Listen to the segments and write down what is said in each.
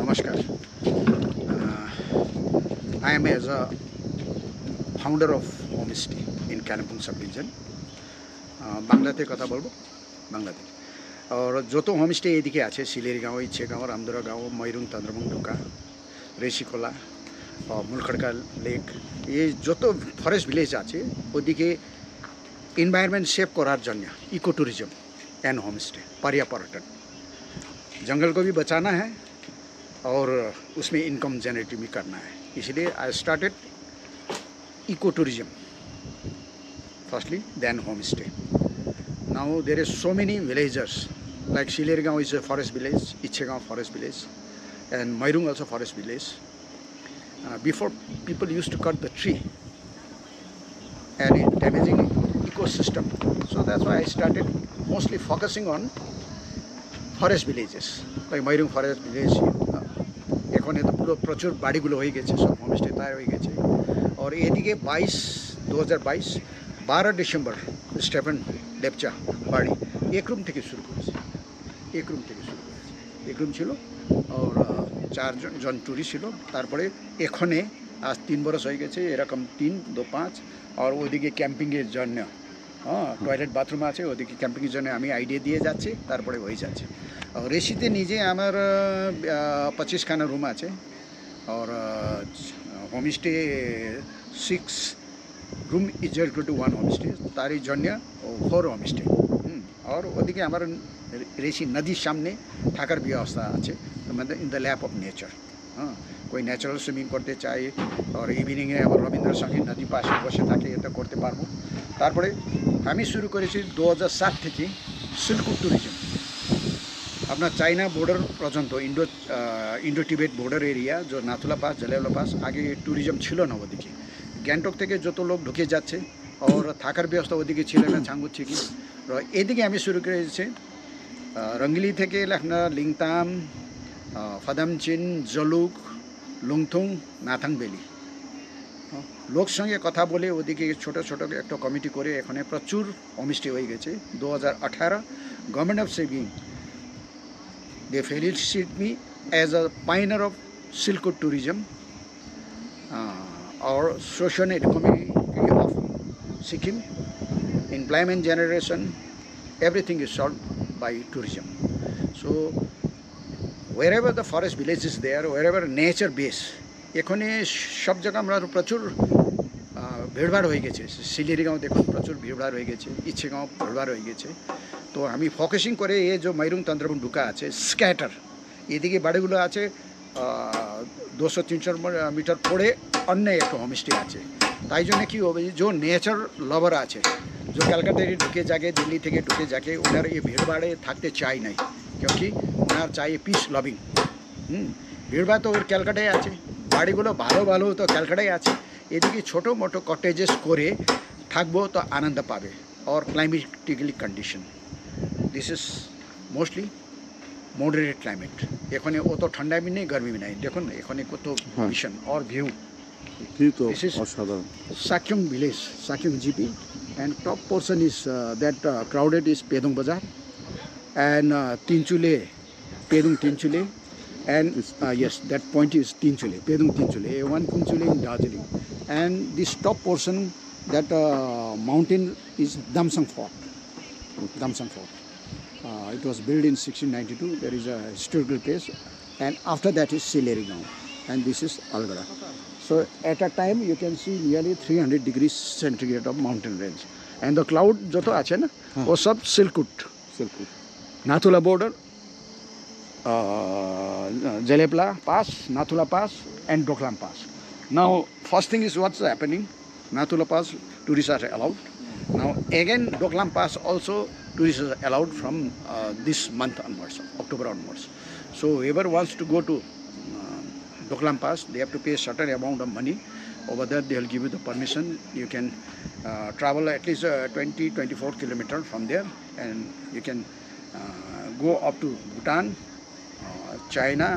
Namaskar. I am as a founder of homestay in Kalimpong sub-region. বাংলাতে কথা বলবো বাংলাতে और जो तो होमस्टे এদিকে আছে সিলেরি গাঁও ইচ্ছেগাঁও রামদরা গাঁও ময়ূরং তন্দ্রবং ঢুকা রেশিকোলা মুলখড়কা লেক এই যত ফরেস্ট ভিলেজ আছে ওদিকে এনवायरमेंट सेव করার জন্য इको टूरिज्म एंड होमस्टे पर्यावरण जंगल को भी बचाना है और उसमें इनकम जनरेट भी करना है इसलिए I started eco tourism firstly then homestay now there is so many villagers like Silergaon is a forest village, Ichegaon forest village and Mairung also forest village. Before people used to cut the tree and it damaging ecosystem, so that's why I started mostly focusing on forest villages like Mairung forest village. এখানে তো পুরো প্রচুর বাড়িগুলো হয়ে গেছে, সব homestay তৈরি হয়ে গেছে। আর এদিকে 2022 12 ডিসেম্বর স্টেফেন লেপচা বাড়ি এক রুম থেকে শুরু করেছে, এক রুম ছিল আর 4 জন টুরিস্ট ছিল। তারপরে এখানে আজ 3 বছর হয়ে গেছে এরকম 3, 2, 5 আর ওইদিকে ক্যাম্পিংয়ের জন্য টয়লেট বাথরুম আছে, ওদিকে ক্যাম্পিংয়ের জন্য আমি আইডিয়া দিয়ে যাচ্ছি, তারপরে হয়ে যাচ্ছে। আর রেশিতে নিজে আমার 25 খানা রুম আছে আর homestay 6 room is equal to 1 homestay तारी जन्य 4 होमस्टे और ओदिके हमारे रेशी नदी सामने थाकार व्यवस्था আছে मतलब in the lap of nature. कोई ন্যাচারাল সুইমিং করতে চাই আর ইভিনিংয়ে আবার রবীন্দ্র সঙ্গীত নদী পাশে বসে থাকে, এটা করতে পারবো। তারপরে আমি শুরু করেছি 2007 থেকে সিল্ক ট্যুরিজম। আপনার চাইনা বর্ডার পর্যন্ত ইন্ডো টিবেট বর্ডার এরিয়া যে নাথুলা পাস জলেওলা পাস আগে ট্যুরিজম ছিল না ওদিকে। গ্যাংটক থেকে যত লোক ঢুকে যাচ্ছে আর থাকার ব্যবস্থা ওদিকে ছিল না ছাঙ্গুর থেকে। এদিকে আমি শুরু করেছি রঙ্গিলি থেকে লেখনা লিংতাম ফাদামচিন জলুক লুংথুং নাথাং ভ্যালি লোক সঙ্গে কথা বলে ওদিকে ছোট ছোট একটা কমিটি করে এখানে প্রচুর হোমস্টে হয়ে গেছে। 2018 government of saving they felicitate me as a pioneer of silk tourism or social economy of Sikkim, employment generation, everything is solved by tourism. So wherever the forest village is there, wherever nature base, এখানে সব জায়গা আমরা প্রচুর ভিড়ভাড় হয়ে গেছে। সিলেরিগাঁও দেখুন প্রচুর ভিড়ভাড় হয়ে গেছে, ইচ্ছেগাঁও ভিড়ভাড় হয়ে গেছে। তো আমি ফোকাসিং করে এই যে মাইরুং তন্দ্রবন ঢুকা আছে স্ক্যাটার, এদিকে বাড়িগুলো আছে 200-300 মিটার পরে অন্য একটা হোমস্টে আছে। তাই জন্য কী হবে যে নেচার লাভার আছে, যে ক্যালকাটা ঢুকে যাকে দিল্লি থেকে ঢুকে যাকে ওনার এই ভিড়ভাড়ে থাকতে চাই নাই, क्योंकि ওনার চাই পিস লাভিং। ভিড়ভাড় তো ওর ক্যালকাটায় আছে, বাড়িগুলো ভালো ভালো তো ক্যালকাটায় আছে। এদিকে ছোটো মোটো কটেজেস করে থাকবো তো আনন্দ পাবে। और climatically condition this is mostly moderate climate. এখানে অত ঠান্ডা भी नहीं गर्मी भी नहीं। দেখুন এখানে কত ভিশন और ভিউ তো অসাধারণ। Sucking village, sucking GP and top portion is that crowded is Pedong Bazaar and Tinchule, Pedong Tinchule and yes, that point is Tinchule, Pedong Tinchule, one Tinchule in Darjeeling, and this top portion that mountain is Damsang Fort. Damsang Fort. It was built in 1692. There is a historical place, and after that is Silergaon, and this is Algara. So at a time you can see nearly 300 degrees centigrade of mountain range, and the cloud joto ache na wo sab Silkut, Nathula border, Jalepla Pass, Nathula Pass, and Doklam Pass. Now first thing is what's happening. Nathula Pass tourists are allowed. Now again Doklam Pass also tourists are allowed from this month onwards, October onwards. So whoever wants to go to Doklam Pass, they have to pay a certain amount of money. Over there they will give you the permission. You can travel at least 20-24 kilometers from there, and you can go up to Bhutan, China,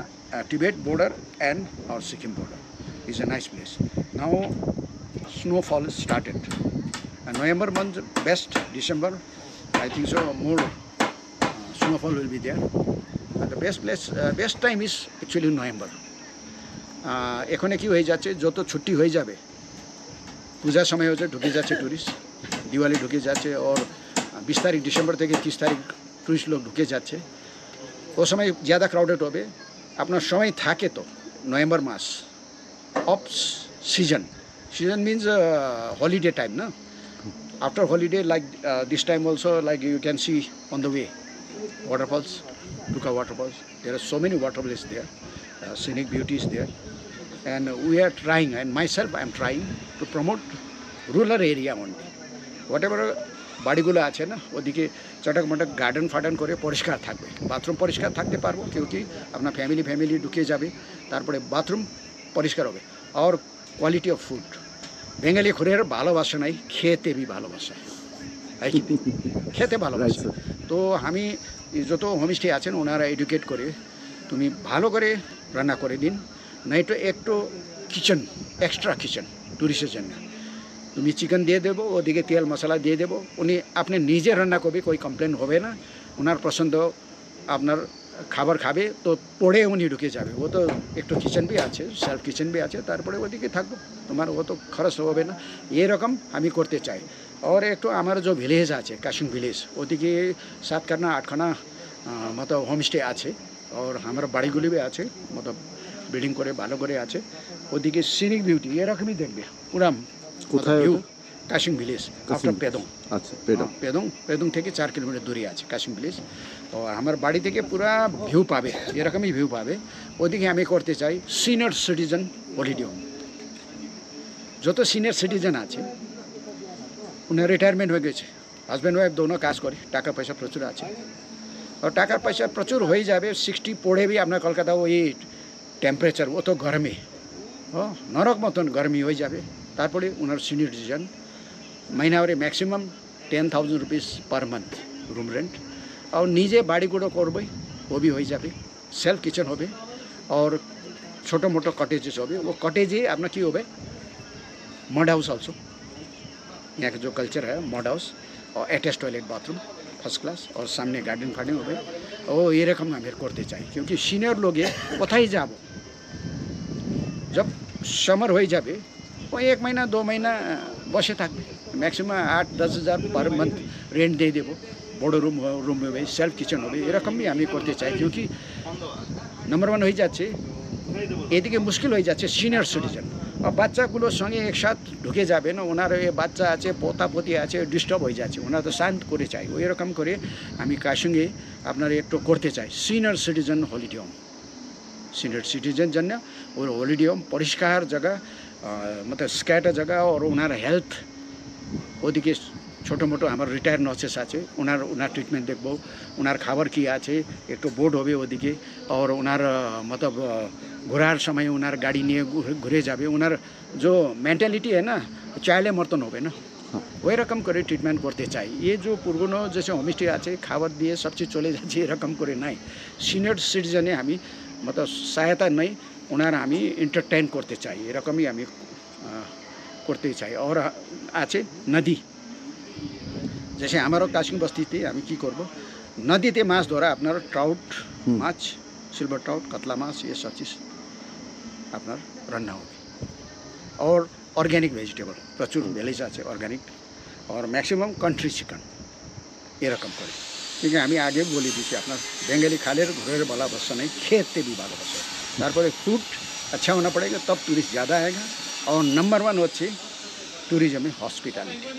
Tibet border and our Sikkim border. It's a nice place. Now snowfall started. November month best, December I think so more snowfall will be there. The best time is actually November. এখানে কি হয়ে যাচ্ছে, যত ছুটি হয়ে যাবে, পূজার সময় হচ্ছে ঢুকে যাচ্ছে ট্যুরিস্ট, দিওয়ালি ঢুকে যাচ্ছে, ওর 20 তারিখ ডিসেম্বর থেকে 30 তারিখ ট্যুরিস্ট লোক ঢুকে যাচ্ছে, ও সময় ज़्यादा ক্রাউডেড হবে। আপনার সময় থাকে তো নভেম্বর মাস off season means holiday time না। After holiday, like this time also, like you can see on the way, waterfalls, Duka waterfalls. There are so many waterfalls there, scenic beauties there, and we are trying, and myself I am trying to promote rural area only. Whatever বাড়িগুলো আছে না, ওদিকে চটক Matak garden ফার্ডেন করে পরিষ্কার থাকবে, bathroom পরিষ্কার থাকতে পারবো, কি আপনার ফ্যামিলি ঢুকে যাবে, তারপরে বাথরুম পরিষ্কার হবে। আর কোয়ালিটি অফ ফুড, বেঙ্গালি ঘুরের ভালোবাসা নাই, খেতে বি ভালোবাসা, খেতে ভালোবাসা। তো আমি যত হোমস্টে আছেন ওনারা এডুকেট করে তুমি ভালো করে রান্না করে দিন, নাই তো একটু কিচেন, এক্সট্রা কিচেন টুরিস্টের জন্য তুমি চিকেন দিয়ে দেবো, ওদিকে তেল মশলা দিয়ে দেবো, উনি আপনি নিজে রান্না করবে, કોઈ কমপ্লেন হবে না, ওনার পছন্দ আপনার খাবার খাবে, তো পড়ে উনি ঢুকে যাবে। ও তো একটু কিচেন বি আছে, সেলফ কিচেন বি আছে, তারপরে ওদিকে থাকবো, তোমার ও তো খরচ হবে না, এরকম আমি করতে চাই। আর একটু আমার যে ভিলেজ আছে কাশিং ভিলেজ, ওদিকে 7 খানা 8 খানা মতো হোমস্টে আছে, আর আমার বাড়িগুলি বি আছে, মতো বিল্ডিং করে ভালো করে আছে, ওদিকে সিনিক বিউটি এরকমই দেখবে পুরা। কোথায় ভিউ কাশিং ভিলেজ আফটার পেদং। আচ্ছা, পেদং থেকে 4 কিলোমিটার দূরে আছে কাশিং ভিলেজ। তো আমার বাড়ি থেকে পুরা ভিউ পাবে, এরকমই ভিউ পাবে। ওদিকে আমি করতে চাই সিনিয়র সিটিজেন হলিডে হোম। যত সিনিয়র সিটিজেন আছে উনি রিটায়ারমেন্ট হয়ে গেছে, হাজব্যান্ড ওয়াইফ দোনো কাজ করে, টাকা পয়সা প্রচুর আছে, আর টাকা পয়সা প্রচুর হয়ে যাবে। 60 পড়ে বি আপনার কলকাতা ওই টেম্পারেচার, ও তো গরমে নরক মতন গরমি হয়ে যাবে। তারপরে ওনার সিনিয়র সিটিজেন মহিনাওয়ারে maximum 10,000 rupees per month room rent, আর নিজে বাড়িগুলো করবে, ও भी হয়ে যাবে, সেলফ কিচেন হবে, আর ছোটো মোটো কটেজেস হবে। वो कॉटेज अपना की होवे मड हाउस ऑल्सो, यहाँ का जो कल्चर है मड हाउस, और attach toilet bathroom first class, और सामने गार्डन फार्डन होवे। ও এরকম আমি করতে চাই, क्योंकि সিনিয়র লোকে কোথায় যাব, जब समर হয়ে যাবে वो 1 महीना 2 महीना বসে থাকবে, ম্যাক্সিমাম 8-10 হাজার পার মান্থ রেন্ট দিয়ে দেবো, বড় রুম হবে, সেলফ কিচেন হবে, এরকমই আমি করতে চাই। क्योंकि নাম্বার 1 হয়ে যাচ্ছে, এদিকে মুশকিল হয়ে যাচ্ছে সিনিয়র সিটিজেন, আর বাচ্চাগুলোর সঙ্গে একসাথ ঢুকে যাবে না, ওনার বাচ্চা আছে, পোতি আছে, ডিস্টার্ব হয়ে যাচ্ছে, ওনারা তো শান্ত করে চাই। ওই রকম করে আমি কার সঙ্গে আপনার একটু করতে চাই senior citizen holiday home. Senior citizen জন্য ওর হলিডে হোম পরিষ্কার জায়গা, मतलब স্ক্যাটার জায়গা, আর ওনার হেলথ, ওদিকে ছোটো মোটো আমার রিটায়ার নার্সেস আছে, ওনার ট্রিটমেন্ট দেখবো, ওনার খাবার কি আছে, একটু বোর্ড হবে ওদিকে, আর ওনার मतलब ঘোরার সময় ওনার গাড়ি নিয়ে ঘুরে যাবে, ওনার যে মেন্টালিটি है চাইলে মতন হবে না, ওই রকম করে ট্রিটমেন্ট করতে চাই। ये जो পুরনো যেসব হোমস্টে আছে খাবার দিয়ে সবচেয়ে চলে যাচ্ছে, এরকম করে নাই। সিনিয়র সিটিজেনে আমি मतलब সহায়তা নেই, ওনার আমি এন্টারটেইন করতে চাই, এরকমই আমি করতে চাই। আর আছে নদী, जैसे हमारो काशिंग बस्तीতে আমি কি করব, নদীতে মাছ ধরা, আপনার ট্রাউট মাছ, সিলভার ট্রাউট, কাতলা মাছ, ये सब चीज़ আপনার রান্না হবে। और অর্গানিক ভেজিটেবল প্রচুর ভিলেজ আছে অর্গানিক, और ম্যাক্সিমাম কান্ট্রি চিকেন, এরকম করে। ঠিক আমি আগে বলে দিচ্ছি, আপনার বেঙ্গলি খালের ঘরের ভালোবাসা নেই, খেতে भी ভালোবাসা। তারপরে ফুড अच्छा होना पड़ेगा, तब टूरिस्ट ज़्यादा आएगा। और नंबर 1 হচ্ছে टूरिज्म में हॉस्पिटैलिटी,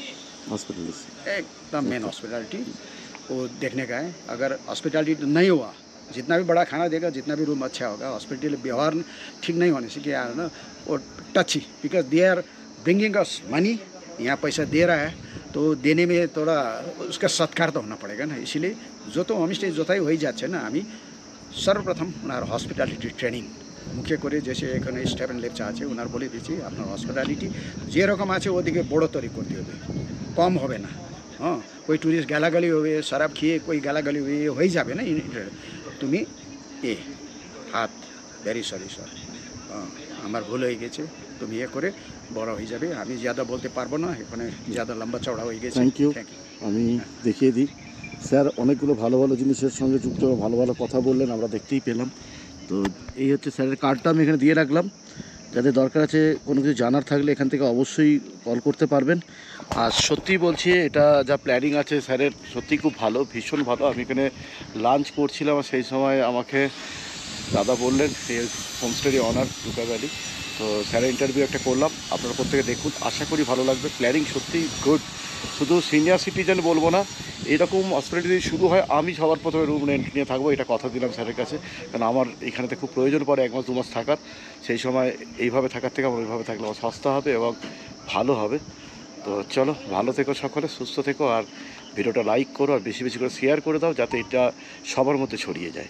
एकदम मेन हॉस्पिटैलिटी वो देखने का है। अगर हॉस्पिटैलिटी नहीं हुआ, जितना भी बड़ा खाना देगा, जितना भी रूम अच्छा होगा, हॉस्पिटल व्यवहार ठीक नहीं होने से क्या है ना, वो touchy, because they are bringing us money, यहाँ पैसा दे रहा है तो देने में थोड़ा उसका सत्कार तो होना पड़ेगा ना। इसीलिए जो तो होमस्टे जोताई हो যাচ্ছে না, আমি সর্বপ্রথম ওনার হসপিটালিটি ট্রেনিং মুখে করে, যেসে এখানে স্টেফেন লেপচা আছে ওনার বলে দিচ্ছি, আপনার হসপিটালিটি যেরকম আছে ওদিকে বড় তৈরি করতে হবে, কম হবে না। হ্যাঁ, कोई टूरिस्ट গালাগালি হবে, শরাব খেয়ে कोई গালাগালি হয়ে যাবে না, তুমি হাত ভেরি সরি স্যার, আমার ভুল হয়ে গেছে, তুমি করে বড় হয়ে যাবে। আমি ज़्यादा বলতে পারবো না, এখানে ज़्यादा লম্বা চওড়া হয়ে গেছে। Thank you. আমি দেখিয়ে দিই স্যার অনেকগুলো ভালো ভালো জিনিসের সঙ্গে যুক্ত ভালো ভালো কথা বললেন, আমরা দেখতেই পেলাম। তো এই হচ্ছে স্যারের কার্ডটা আমি এখানে দিয়ে রাখলাম, যাদের দরকার আছে কোনো কিছু জানার থাকলে এখান থেকে অবশ্যই কল করতে পারবেন। আর সত্যিই বলছি, এটা যা প্ল্যানিং আছে স্যারের সত্যিই খুব ভালো, ভীষণ ভালো। আমি এখানে লাঞ্চ করছিলাম আর সেই সময় আমাকে দাদা বললেন হোমস্টেরই অনার দুর্গা ভ্যালি। তো স্যারের ইন্টারভিউ একটা করলাম, আপনারা প্রত্যেকে দেখুন, আশা করি ভালো লাগবে। প্ল্যানিং সত্যিই গুড। শুধু সিনিয়র সিটিজেন বলবো না, এরকম হসপিটালিটি যদি শুরু হয় আমি সবার প্রথমে রুম রেন্ট নিয়ে থাকবো, এটা কথা দিলাম স্যারের কাছে। কারণ আমার এখানেতে খুব প্রয়োজন পড়ে 1 মাস 2 মাস থাকার। সেই সময় এইভাবে থাকার থেকে আমার ওইভাবে থাকলে আমার সস্তা হবে এবং ভালো হবে। তো চলো, ভালো থেকো সকলে, সুস্থ থেকো, আর ভিডিওটা লাইক করো আর বেশি বেশি করে শেয়ার করে দাও, যাতে এটা সবার মধ্যে ছড়িয়ে যায়।